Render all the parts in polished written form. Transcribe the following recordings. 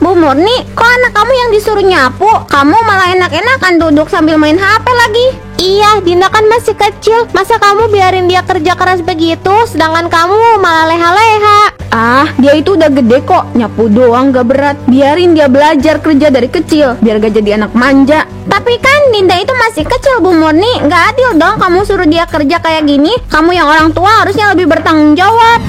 Bu Murni, kok anak kamu yang disuruh nyapu? Kamu malah enak-enakan duduk sambil main HP lagi. Iya, Dinda kan masih kecil. Masa kamu biarin dia kerja keras begitu, sedangkan kamu malah leha-leha? Ah, dia itu udah gede kok. Nyapu doang gak berat. Biarin dia belajar kerja dari kecil, biar gak jadi anak manja. Tapi kan Dinda itu masih kecil, Bu Murni. Gak adil dong kamu suruh dia kerja kayak gini. Kamu yang orang tua harusnya lebih bertanggung jawab.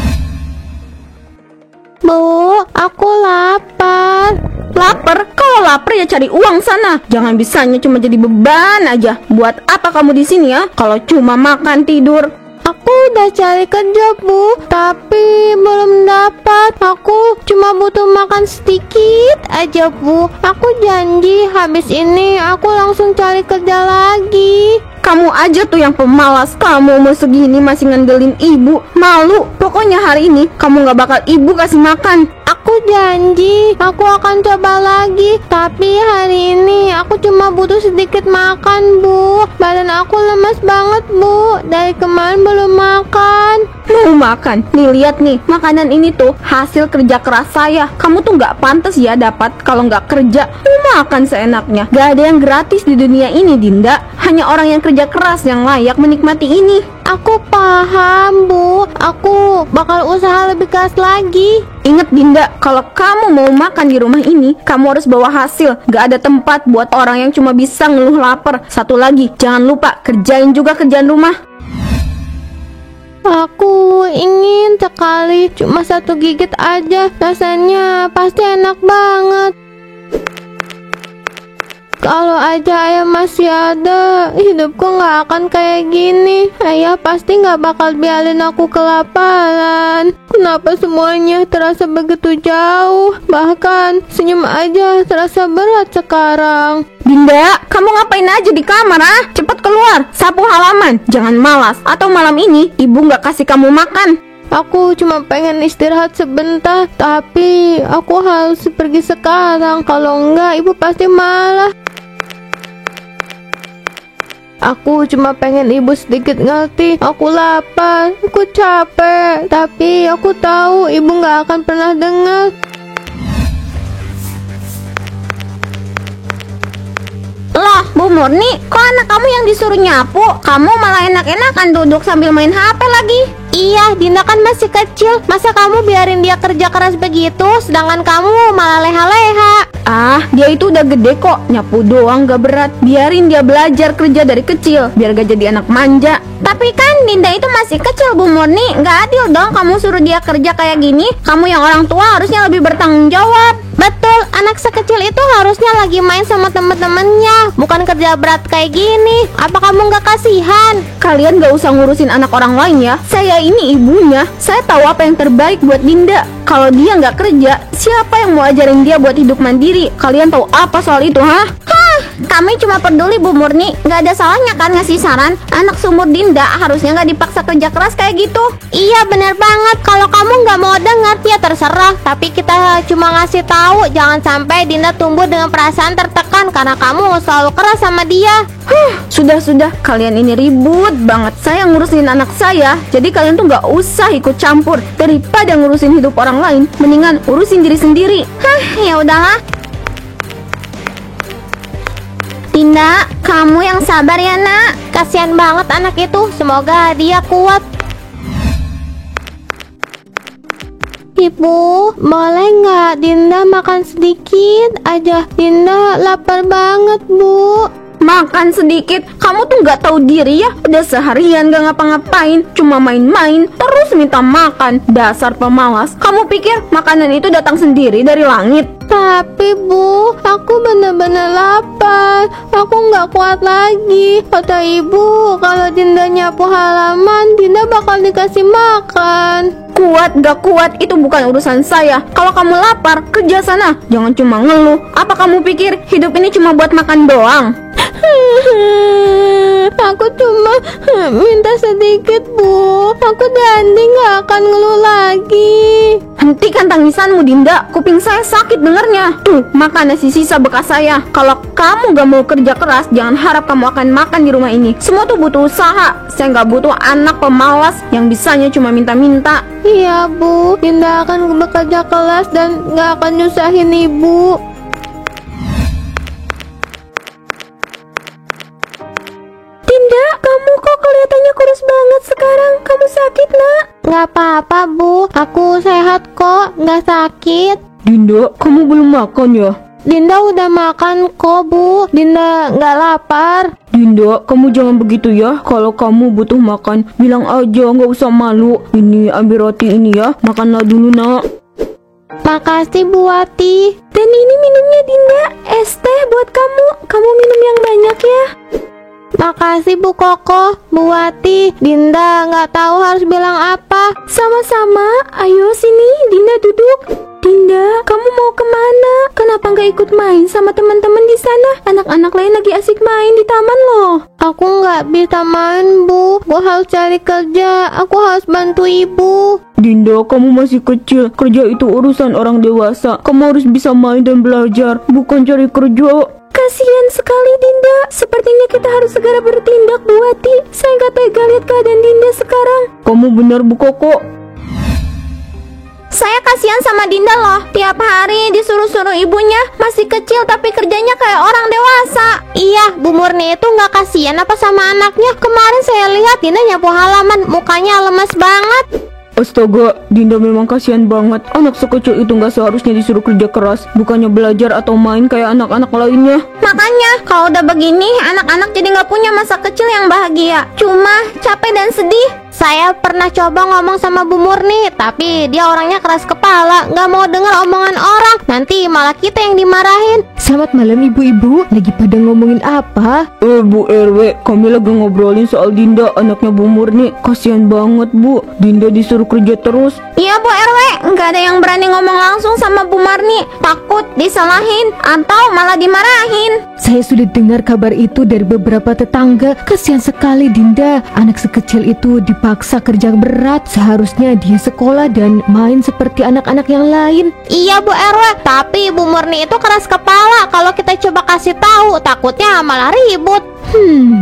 Bu, aku lapar. Lapar? Kalau lapar ya cari uang sana. Jangan bisanya cuma jadi beban aja. Buat apa kamu di sini ya? Kalau cuma makan tidur. Aku udah cari kerja, Bu, tapi belum dapat. Aku cuma butuh makan sedikit aja, Bu. Aku janji habis ini aku langsung cari kerja lagi. Kamu aja tuh yang pemalas. Kamu umur segini masih ngandelin ibu. Malu. Pokoknya hari ini kamu gak bakal ibu kasih makan. Aku janji aku akan coba lagi. Tapi hari ini aku cuma butuh sedikit makan, Bu. Badan aku lemas banget, Bu. Dari kemarin belum makan. Mau makan? Nih lihat nih, makanan ini tuh hasil kerja keras saya. Kamu tuh gak pantas ya dapat kalau gak kerja. Mau makan seenaknya. Gak ada yang gratis di dunia ini, Dinda. Hanya orang yang kerja keras yang layak menikmati ini. Aku paham, Bu. Aku bakal usaha lebih keras lagi. Ingat Dinda, kalau kamu mau makan di rumah ini, kamu harus bawa hasil. Gak ada tempat buat orang yang cuma bisa ngeluh lapar. Satu lagi, jangan lupa kerjain juga kerjaan rumah. Aku ingin sekali cuma satu gigit aja. Rasanya pasti enak banget. Kalau aja ayah masih ada, hidupku gak akan kayak gini. Ayah pasti gak bakal biarin aku kelaparan. Kenapa semuanya terasa begitu jauh? Bahkan senyum aja terasa berat sekarang. Dinda, kamu ngapain aja di kamar, ah? Cepet keluar, sapu halaman. Jangan malas, atau malam ini ibu gak kasih kamu makan. Aku cuma pengen istirahat sebentar, tapi aku harus pergi sekarang. Kalau enggak, ibu pasti marah. Aku cuma pengen ibu sedikit ngerti. Aku lapar, aku capek, tapi aku tahu ibu gak akan pernah dengar. Loh, Bu Murni, kok anak kamu yang disuruh nyapu? Kamu malah enak-enakan duduk sambil main HP lagi. Iya, Dinda kan masih kecil. Masa kamu biarin dia kerja keras begitu, sedangkan kamu malah leha-leha? Ah, dia itu udah gede kok. Nyapu doang gak berat. Biarin dia belajar kerja dari kecil, biar gak jadi anak manja. Tapi kan Dinda itu masih kecil, Bu Murni. Gak adil dong kamu suruh dia kerja kayak gini. Kamu yang orang tua harusnya lebih bertanggung jawab. Betul, anak sekecil itu harusnya lagi main sama temen-temennya, bukan kerja berat kayak gini. Apa kamu gak kasihan? Kalian gak usah ngurusin anak orang lain ya. Saya ini ibunya. Saya tahu apa yang terbaik buat Dinda. Kalau dia gak kerja, siapa yang mau ajarin dia buat hidup mandiri? Kalian tahu apa soal itu, hah? Kami cuma peduli, Bu Murni. Gak ada salahnya kan ngasih saran. Anak seumur Dinda harusnya gak dipaksa kerja keras kayak gitu. Iya, bener banget. Kalau kamu gak mau dengar, ya terserah. Tapi kita cuma ngasih tahu, jangan sampai Dinda tumbuh dengan perasaan tertekan karena kamu selalu keras sama dia. Sudah, kalian ini ribut banget. Saya ngurusin anak saya, jadi kalian tuh gak usah ikut campur. Daripada ngurusin hidup orang lain, mendingan urusin diri sendiri. Ya udahlah. Dinda, kamu yang sabar ya, Nak. Kasihan banget anak itu. Semoga dia kuat. Ibu, boleh nggak Dinda makan sedikit aja? Dinda lapar banget, Bu. Makan sedikit, kamu tuh gak tahu diri ya. Udah seharian gak ngapa-ngapain, cuma main-main, terus minta makan. Dasar pemalas. Kamu pikir makanan itu datang sendiri dari langit? Tapi Bu, aku bener-bener lapar. Aku gak kuat lagi. Kata ibu, kalau Dinda nyapu halaman, Dinda bakal dikasih makan. Kuat gak kuat itu bukan urusan saya. Kalau kamu lapar, kerja sana. Jangan cuma ngeluh. Apa kamu pikir hidup ini cuma buat makan doang? Aku cuma minta sedikit, Bu. Aku janji nggak akan ngeluh lagi. Hentikan tangisanmu, Dinda. Kuping saya sakit dengarnya. Tuh, makan nasi sisa bekas saya. Kalau kamu gak mau kerja keras, jangan harap kamu akan makan di rumah ini. Semua tuh butuh usaha. Saya gak butuh anak pemalas yang bisanya cuma minta-minta. Iya, Bu. Dinda akan bekerja keras dan nggak akan nyusahin Ibu. Dinda, kamu kok kelihatannya kurus banget sekarang. Kamu sakit, nak? Nggak apa-apa, Bu. Aku sehat kok, nggak sakit. Dinda, kamu belum makan ya? Dinda udah makan kok, Bu. Dinda nggak lapar. Dinda, kamu jangan begitu ya. Kalau kamu butuh makan, bilang aja, nggak usah malu. Ini, ambil roti ini ya. Makanlah dulu, nak. Makasih, Bu Wati. Dan ini minumnya, Dinda. Es teh buat kamu. Kamu minum yang banyak ya. Makasih, Bu Koko, Bu Wati. Dinda nggak tahu harus bilang apa. Sama-sama. Ayo sini, Dinda duduk. Dinda, kamu mau kemana? Kenapa nggak ikut main sama teman-teman di sana? Anak-anak lain lagi asik main di taman loh. Aku nggak bisa main, Bu. Aku harus cari kerja. Aku harus bantu Ibu. Dinda, kamu masih kecil. Kerja itu urusan orang dewasa. Kamu harus bisa main dan belajar, bukan cari kerja. Kasihan sekali, Dinda. Sepertinya kita harus segera bertindak, Bu Wati. Saya nggak tega lihat keadaan Dinda sekarang. Kamu benar, Bu Koko. Saya kasihan sama Dinda loh. Tiap hari disuruh-suruh ibunya. Masih kecil tapi kerjanya kayak orang dewasa. Iya, Bu Murni itu nggak kasihan apa sama anaknya. Kemarin saya lihat Dinda nyapu halaman. Mukanya lemes banget. Astaga, Dinda memang kasihan banget. Anak sekecil itu nggak seharusnya disuruh kerja keras, bukannya belajar atau main kayak anak-anak lainnya. Makanya, kalau udah begini, anak-anak jadi nggak punya masa kecil yang bahagia. Cuma capek dan sedih. Saya pernah coba ngomong sama Bu Murni, tapi dia orangnya keras kepala, nggak mau dengar omongan orang. Nanti malah kita yang dimarahin. Selamat malam ibu-ibu, lagi pada ngomongin apa? Bu RW, kami lagi ngobrolin soal Dinda, anaknya Bu Murni. Kasihan banget, Bu. Dinda disuruh kerja terus. Iya, Bu RW, nggak ada yang berani ngomong langsung sama Bu Murni. Takut disalahin atau malah dimarahin. Saya sudah dengar kabar itu dari beberapa tetangga. Kasihan sekali Dinda, anak sekecil itu dipaksa kerja berat. Seharusnya dia sekolah dan main seperti anak-anak yang lain. Iya, Bu RW, tapi Bu Murni itu keras kepala. Kalau kita coba kasih tahu, takutnya malah ribut.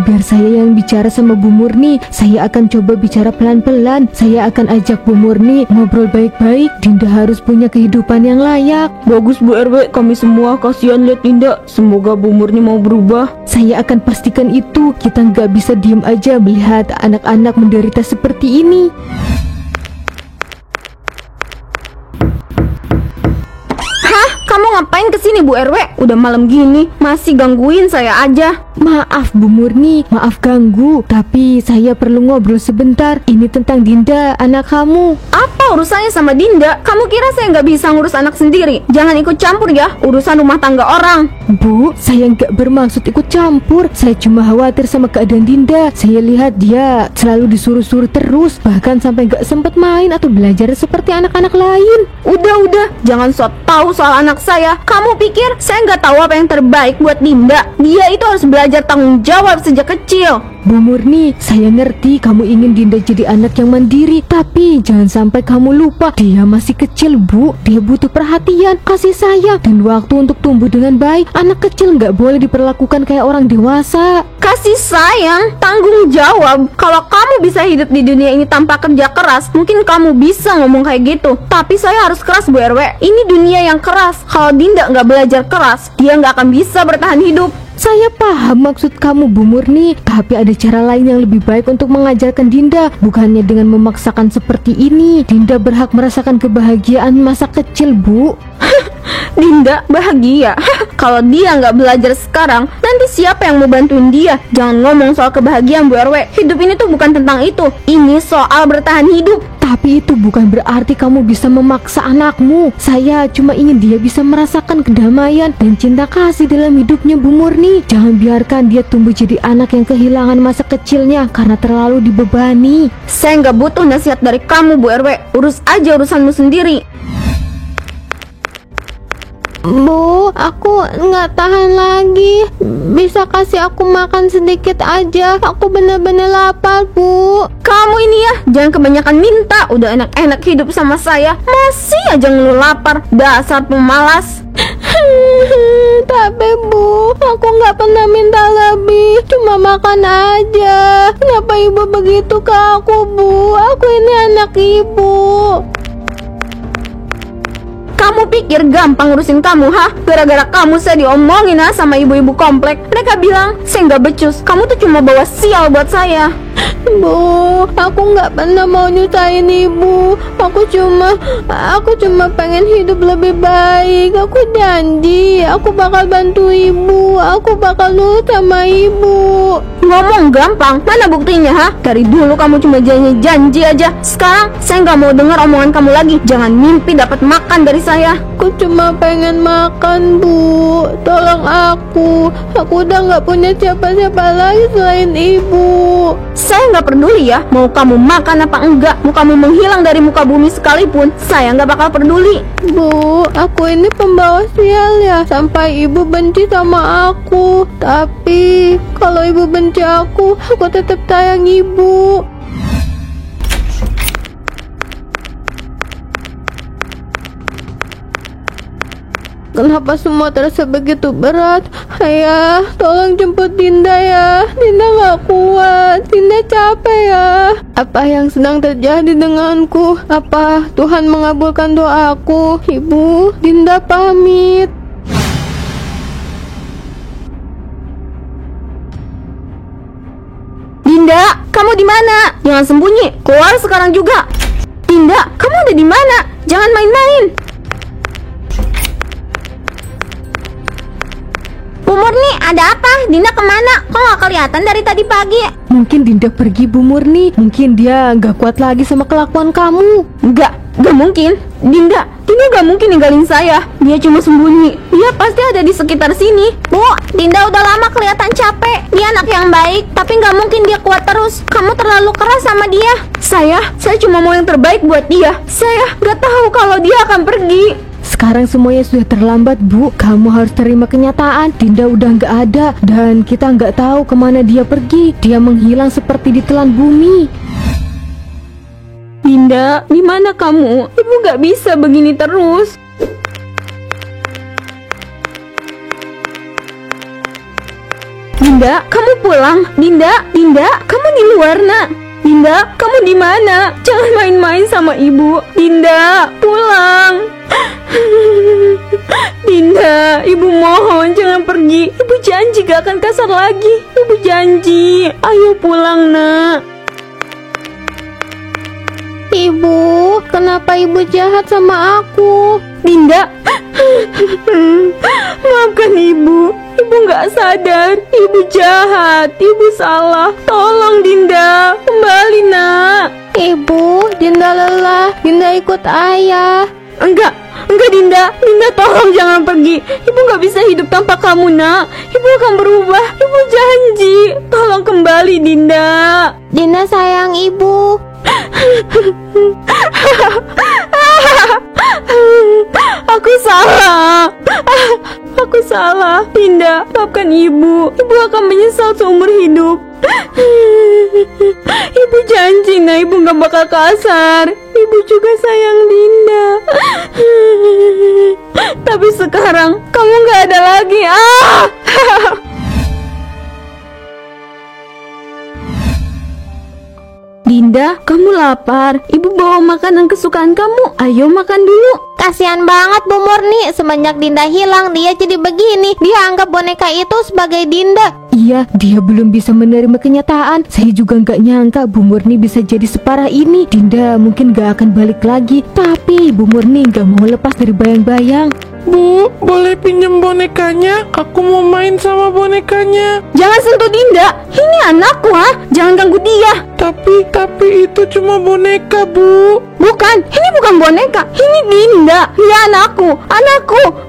Biar saya yang bicara sama Bu Murni. Saya akan coba bicara pelan-pelan. Saya akan ajak Bu Murni ngobrol baik-baik. Dinda harus punya kehidupan yang layak. Bagus, Bu RW, kami semua kasihan lihat Dinda. Semoga Bu Murni mau berubah. Saya akan pastikan itu. Kita nggak bisa diem aja melihat anak-anak menderita seperti ini. Kamu ngapain kesini, Bu RW? Udah malam gini, masih gangguin saya aja. Maaf Bu Murni, maaf ganggu. Tapi saya perlu ngobrol sebentar. Ini tentang Dinda, anak kamu. Apa urusannya sama Dinda? Kamu kira saya nggak bisa ngurus anak sendiri? Jangan ikut campur ya, urusan rumah tangga orang. Bu, saya nggak bermaksud ikut campur. Saya cuma khawatir sama keadaan Dinda. Saya lihat dia selalu disuruh-suruh terus, bahkan sampai nggak sempat main atau belajar seperti anak-anak lain. Udah, jangan sok tahu soal anak saya. Kamu pikir saya nggak tahu apa yang terbaik buat Dinda? Dia itu harus belajar tanggung jawab sejak kecil. Bu Murni, saya ngerti kamu ingin Dinda jadi anak yang mandiri, tapi jangan sampai kamu lupa dia masih kecil, Bu. Dia butuh perhatian, kasih sayang, dan waktu untuk tumbuh dengan baik. Anak kecil nggak boleh diperlakukan kayak orang dewasa. Kasih sayang, tanggung jawab. Kalau kamu bisa hidup di dunia ini tanpa kerja keras, mungkin kamu bisa ngomong kayak gitu. Tapi saya harus keras, Bu RW. Ini dunia yang keras. Kalau Dinda nggak belajar keras, dia nggak akan bisa bertahan hidup. Saya paham maksud kamu Bu Murni, tapi ada cara lain yang lebih baik untuk mengajarkan Dinda. Bukannya dengan memaksakan seperti ini. Dinda berhak merasakan kebahagiaan masa kecil, Bu. Dinda bahagia. Kalau dia nggak belajar sekarang, nanti siapa yang mau bantuin dia? Jangan ngomong soal kebahagiaan, Bu RW. Hidup ini tuh bukan tentang itu. Ini soal bertahan hidup. Tapi itu bukan berarti kamu bisa memaksa anakmu. Saya cuma ingin dia bisa merasakan kedamaian dan cinta kasih dalam hidupnya, Bu Murni. Jangan biarkan dia tumbuh jadi anak yang kehilangan masa kecilnya karena terlalu dibebani. Saya nggak butuh nasihat dari kamu, Bu RW. Urus aja urusanmu sendiri. Bu, Aku nggak tahan lagi. Bisa kasih aku makan sedikit aja. Aku bener-bener lapar, Bu. Kamu ini ya, jangan kebanyakan minta. Udah enak-enak hidup sama saya, masih aja ngeluh lapar. Dasar pemalas. Tapi Bu, aku nggak pernah minta lebih. Cuma makan aja. Kenapa Ibu begitu ke aku, Bu? Aku ini anak Ibu. Kamu pikir gampang ngurusin kamu, ha? Gara-gara kamu saya diomongin sama ibu-ibu komplek. Mereka bilang saya nggak becus. Kamu tuh cuma bawa sial buat saya. Bu, aku nggak pernah mau nyusahin Ibu. Aku cuma pengen hidup lebih baik. Aku janji, aku bakal bantu Ibu. Aku bakal nurut sama Ibu. Ngomong gampang, mana buktinya, ha? Dari dulu kamu cuma janji aja. Sekarang saya nggak mau dengar omongan kamu lagi. Jangan mimpi dapat makan dari saya. Aku cuma pengen makan, Bu. Tolong aku. Aku udah nggak punya siapa-siapa lagi selain Ibu. Saya nggak peduli ya, mau kamu makan apa enggak, mau kamu menghilang dari muka bumi sekalipun, saya nggak bakal peduli. Bu, aku ini pembawa sial ya. Sampai Ibu benci sama aku. Tapi kalau Ibu benci aku tetap sayang Ibu. Kenapa semua terasa begitu berat? Ayah, tolong jemput Dinda ya. Dinda gak kuat. Dinda capek ya. Apa yang sedang terjadi denganku? Apa Tuhan mengabulkan doaku? Ibu, Dinda pamit. Dinda, kamu di mana? Jangan sembunyi, keluar sekarang juga. Dinda, kamu ada di mana? Jangan main-main. Bu Murni, ada apa? Dinda kemana? Kok gak kelihatan dari tadi pagi? Mungkin Dinda pergi, Bu Murni. Mungkin dia gak kuat lagi sama kelakuan kamu. Gak mungkin. Dinda gak mungkin ninggalin saya. Dia cuma sembunyi. Dia pasti ada di sekitar sini. Bu, Dinda udah lama kelihatan capek. Dia anak yang baik, tapi gak mungkin dia kuat terus. Kamu terlalu keras sama dia. Saya cuma mau yang terbaik buat dia. Saya gak tahu kalau dia akan pergi. Sekarang semuanya sudah terlambat, Bu. Kamu harus terima kenyataan. Dinda udah nggak ada dan kita nggak tahu kemana dia pergi. Dia menghilang seperti ditelan bumi. Dinda, di mana kamu? Ibu nggak bisa begini terus. Dinda, kamu pulang. Dinda, kamu di luar, Nak. Dinda, kamu di mana? Jangan main-main sama ibu. Dinda, pulang. Dinda, ibu mohon jangan pergi. Ibu janji gak akan kasar lagi. Ibu janji. Ayo pulang, Nak. Ibu, kenapa Ibu jahat sama aku? Dinda, maafkan ibu. Ibu gak sadar. Ibu jahat. Ibu salah. Tolong Dinda, kembali, Nak. Ibu, Dinda lelah. Dinda ikut ayah. Enggak Dinda, tolong jangan pergi. Ibu gak bisa hidup tanpa kamu, Nak. Ibu akan berubah. Ibu janji. Tolong kembali, Dinda. Dinda sayang Ibu. Aku salah. Dinda, maafkan ibu. Ibu akan menyesal seumur hidup. Ibu janji, Nah, ibu gak bakal kasar. Ibu juga sayang Dinda. Tapi sekarang kamu gak ada lagi. Dinda, kamu lapar. Ibu bawa makanan kesukaan kamu. Ayo makan dulu. Kasihan banget Bu Murni. Semenjak Dinda hilang, dia jadi begini. Dia anggap boneka itu sebagai Dinda. Iya, dia belum bisa menerima kenyataan. Saya juga nggak nyangka Bu Murni bisa jadi separah ini. Dinda mungkin nggak akan balik lagi. Tapi Bu Murni nggak mau lepas dari bayang-bayang. Bu, boleh pinjam bonekanya? Aku mau main sama bonekanya. Jangan sentuh Dinda. Ini anakku, ha? Jangan ganggu dia. Tapi itu cuma boneka, Bu. Bukan, ini bukan boneka. Ini Dinda. Dia anakku.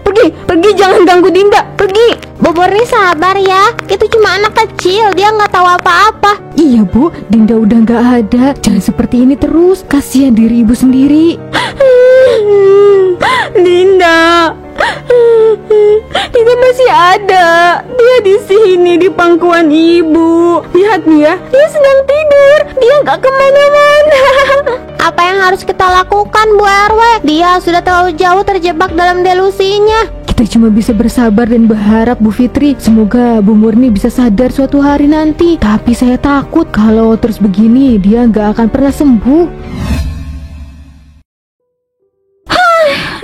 Pergi, jangan ganggu Dinda. Pergi. Bu Murni sabar ya. Itu cuma anak kecil. Dia nggak tahu apa-apa. Iya Bu, Dinda udah nggak ada. Jangan seperti ini terus. Kasihan diri ibu sendiri. Dinda, ada. Dia di sini di pangkuan ibu. Lihat dia sedang tidur. Dia nggak kemana-mana. Apa yang harus kita lakukan, Bu RW? Dia sudah terlalu jauh terjebak dalam delusinya. Kita cuma bisa bersabar dan berharap, Bu Fitri. Semoga Bu Murni bisa sadar suatu hari nanti. Tapi saya takut kalau terus begini dia nggak akan pernah sembuh.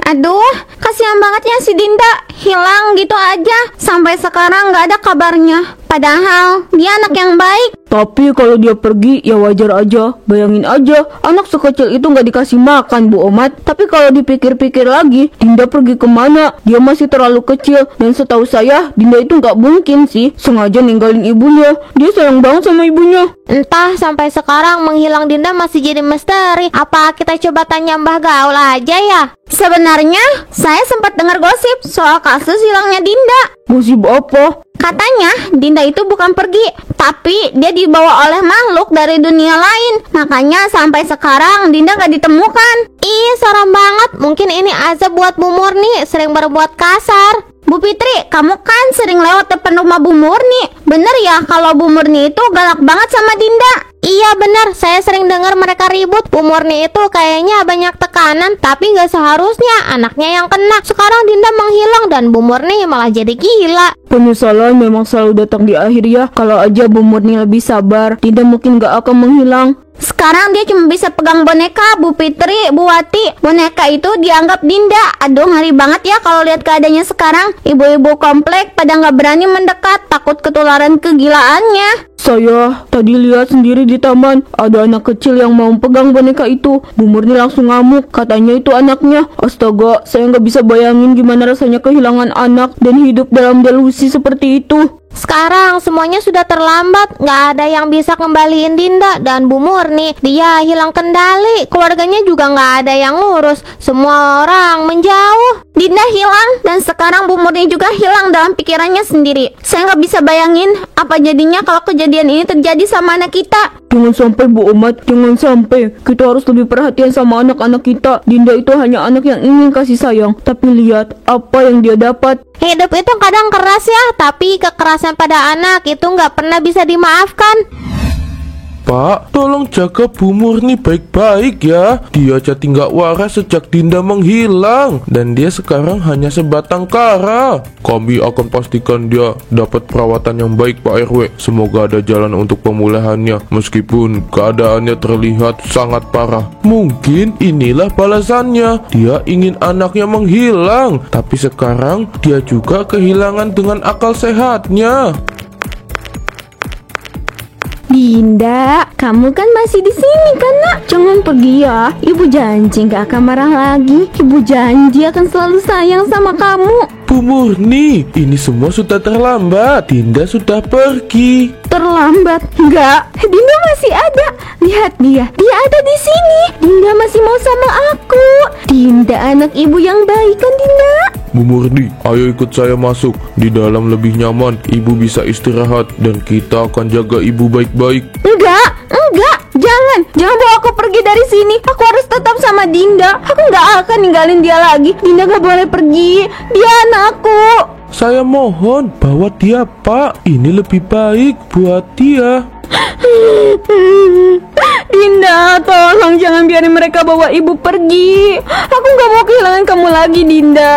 Aduh, kasihan banget ya si Dinda. Hilang gitu aja. Sampai sekarang nggak ada kabarnya. Padahal dia anak yang baik. Tapi kalau dia pergi ya wajar aja. Bayangin aja, anak sekecil itu nggak dikasih makan, Bu Omat. Tapi kalau dipikir-pikir lagi, Dinda pergi kemana? Dia masih terlalu kecil. Dan setahu saya, Dinda itu nggak mungkin sih sengaja ninggalin ibunya. Dia sayang banget sama ibunya. Entah sampai sekarang menghilang Dinda masih jadi misteri. Apa kita coba tanya Mbah Gaul aja ya? Sebenarnya, saya sempat dengar gosip soal kasus hilangnya Dinda. Gosip apa? Katanya, Dinda itu bukan pergi, tapi dia dibawa oleh makhluk dari dunia lain. Makanya sampai sekarang Dinda gak ditemukan. Ih, serem banget. Mungkin ini azab buat Bu Murni, sering berbuat kasar. Bu Fitri, kamu kan sering lewat depan rumah Bu Murni. Bener ya kalau Bu Murni itu galak banget sama Dinda? Iya benar, saya sering dengar mereka ribut. Bu Murni itu kayaknya banyak tekanan, tapi gak seharusnya anaknya yang kena. Sekarang Dinda menghilang dan Bu Murni malah jadi gila. Penyesalan memang selalu datang di akhir ya. Kalau aja Bu Murni lebih sabar, Dinda mungkin gak akan menghilang. Sekarang dia cuma bisa pegang boneka, Bu Fitri, Bu Wati. Boneka itu dianggap Dinda. Aduh, ngeri banget ya kalau lihat keadaannya sekarang. Ibu-ibu komplek pada nggak berani mendekat, takut ketularan kegilaannya. Saya tadi lihat sendiri di taman, ada anak kecil yang mau pegang boneka itu. Bu Murni langsung ngamuk, katanya itu anaknya. Astaga, saya nggak bisa bayangin gimana rasanya kehilangan anak dan hidup dalam delusi seperti itu. Sekarang semuanya sudah terlambat, nggak ada yang bisa kembaliin Dinda dan Bu Murni. Dia hilang kendali, keluarganya juga nggak ada yang ngurus. Semua orang menjauh. Dinda hilang dan sekarang Bu Murni juga hilang dalam pikirannya sendiri. Saya nggak bisa bayangin apa jadinya kalau kejadian ini terjadi sama anak kita. Jangan sampai Bu Omat, jangan sampai. Kita harus lebih perhatian sama anak-anak kita. Dinda itu hanya anak yang ingin kasih sayang, tapi lihat apa yang dia dapat. Hidup itu kadang keras ya, tapi kekerasan pada anak itu nggak pernah bisa dimaafkan. Pak, tolong jaga Bu Murni baik-baik ya. Dia jadi nggak waras sejak Dinda menghilang. Dan dia sekarang hanya sebatang kara. Kami akan pastikan dia dapat perawatan yang baik, Pak RW. Semoga ada jalan untuk pemulihannya. Meskipun keadaannya terlihat sangat parah. Mungkin inilah balasannya. Dia ingin anaknya menghilang, tapi sekarang dia juga kehilangan dengan akal sehatnya. Dinda, kamu kan masih di sini kan, Nak? Jangan pergi ya. Ibu janji gak akan marah lagi. Ibu janji akan selalu sayang sama kamu. Bu Murni, ini semua sudah terlambat. Dinda sudah pergi. Terlambat? Enggak, Dinda masih ada. Lihat dia ada di sini. Dinda masih mau sama aku. Dinda anak ibu yang baik kan, Dinda? Bu Murni, ayo ikut saya masuk. Di dalam lebih nyaman, ibu bisa istirahat dan kita akan jaga ibu baik-baik. Enggak, jangan bawa aku pergi dari sini. Aku harus tetap sama Dinda. Aku nggak akan ninggalin dia lagi. Dinda nggak boleh pergi. Dia anakku. Saya mohon, bawa dia, Pak. Ini lebih baik buat dia. Dinda, tolong jangan biarin mereka bawa ibu pergi. Aku nggak mau kehilangan kamu lagi, Dinda.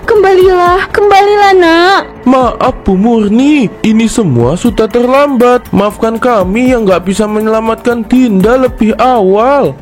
Kembalilah, Nak. Maaf Bu Murni, ini semua sudah terlambat. Maafkan kami yang nggak bisa menyelamatkan Dinda lebih awal.